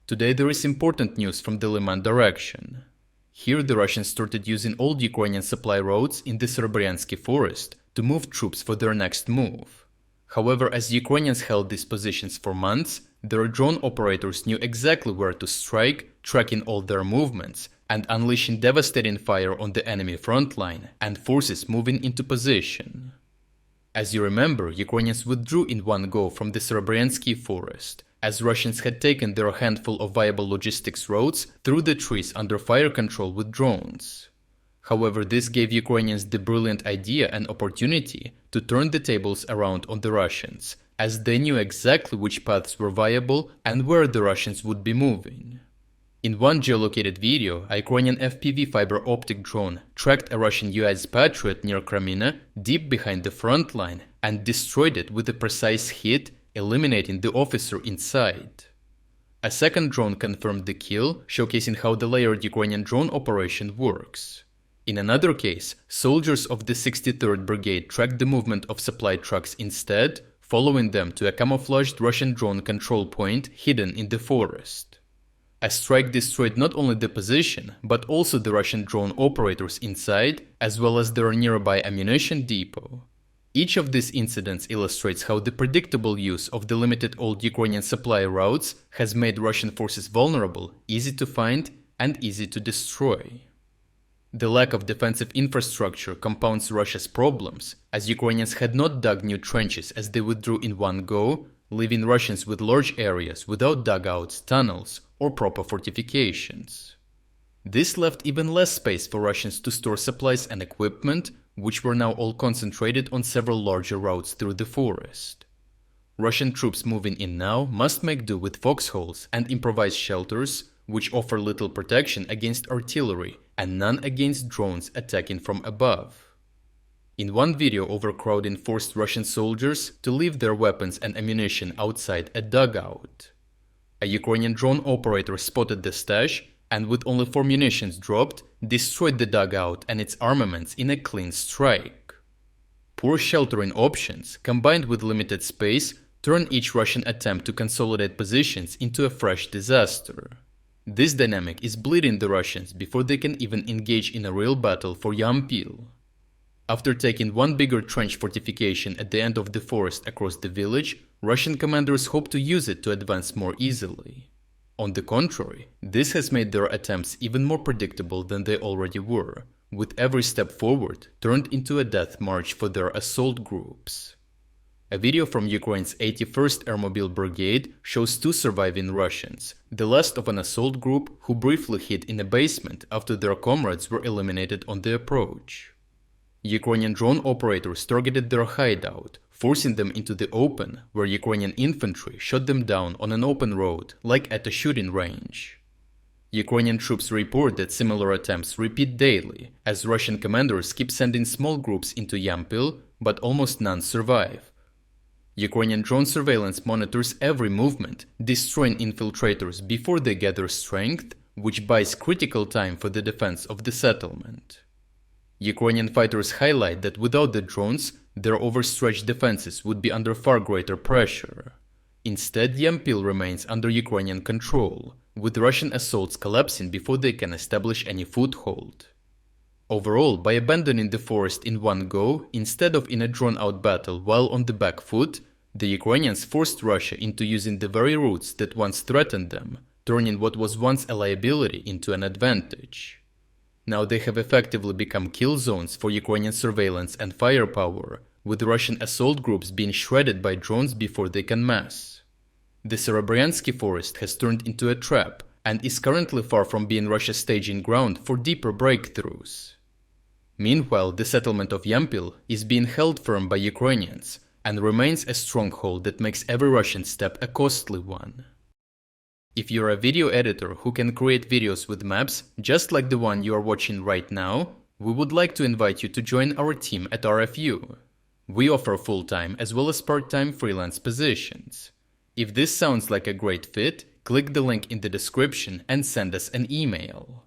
Today there is important news from the Liman direction. Here the Russians started using old Ukrainian supply roads in the Serebryansky forest to move troops for their next move. However, as Ukrainians held these positions for months, their drone operators knew exactly where to strike, tracking all their movements and unleashing devastating fire on the enemy front line and forces moving into position. As you remember, Ukrainians withdrew in one go from the Serebryansky forest, as Russians had taken their handful of viable logistics roads through the trees under fire control with drones. However, this gave Ukrainians the brilliant idea and opportunity to turn the tables around on the Russians, as they knew exactly which paths were viable and where the Russians would be moving. In one geolocated video, a Ukrainian FPV fiber-optic drone tracked a Russian UAZ Patriot near Kreminna deep behind the front line and destroyed it with a precise hit, eliminating the officer inside. A second drone confirmed the kill, showcasing how the layered Ukrainian drone operation works. In another case, soldiers of the 63rd Brigade tracked the movement of supply trucks instead, following them to a camouflaged Russian drone control point hidden in the forest. A strike destroyed not only the position, but also the Russian drone operators inside, as well as their nearby ammunition depot. Each of these incidents illustrates how the predictable use of the limited old Ukrainian supply routes has made Russian forces vulnerable, easy to find, and easy to destroy. The lack of defensive infrastructure compounds Russia's problems, as Ukrainians had not dug new trenches as they withdrew in one go, leaving Russians with large areas without dugouts, tunnels, or proper fortifications. This left even less space for Russians to store supplies and equipment, which were now all concentrated on several larger routes through the forest. Russian troops moving in now must make do with foxholes and improvised shelters, which offer little protection against artillery and none against drones attacking from above. In one video, overcrowding forced Russian soldiers to leave their weapons and ammunition outside a dugout. A Ukrainian drone operator spotted the stash and, with only 4 munitions dropped, destroyed the dugout and its armaments in a clean strike. Poor sheltering options, combined with limited space, turn each Russian attempt to consolidate positions into a fresh disaster. This dynamic is bleeding the Russians before they can even engage in a real battle for Yampil. After taking one bigger trench fortification at the end of the forest across the village, Russian commanders hope to use it to advance more easily. On the contrary, this has made their attempts even more predictable than they already were, with every step forward turned into a death march for their assault groups. A video from Ukraine's 81st Airmobile Brigade shows 2 surviving Russians, the last of an assault group who briefly hid in a basement after their comrades were eliminated on the approach. Ukrainian drone operators targeted their hideout, forcing them into the open, where Ukrainian infantry shot them down on an open road, like at a shooting range. Ukrainian troops report that similar attempts repeat daily, as Russian commanders keep sending small groups into Yampil, but almost none survive. Ukrainian drone surveillance monitors every movement, destroying infiltrators before they gather strength, which buys critical time for the defense of the settlement. Ukrainian fighters highlight that without the drones, their overstretched defenses would be under far greater pressure. Instead, Yampil remains under Ukrainian control, with Russian assaults collapsing before they can establish any foothold. Overall, by abandoning the forest in one go, instead of in a drawn-out battle while on the back foot, the Ukrainians forced Russia into using the very routes that once threatened them, turning what was once a liability into an advantage. Now they have effectively become kill zones for Ukrainian surveillance and firepower, with Russian assault groups being shredded by drones before they can mass. The Serebryansky forest has turned into a trap and is currently far from being Russia's staging ground for deeper breakthroughs. Meanwhile, the settlement of Yampil is being held firm by Ukrainians and remains a stronghold that makes every Russian step a costly one. If you're a video editor who can create videos with maps just like the one you are watching right now, we would like to invite you to join our team at RFU. We offer full-time as well as part-time freelance positions. If this sounds like a great fit, click the link in the description and send us an email.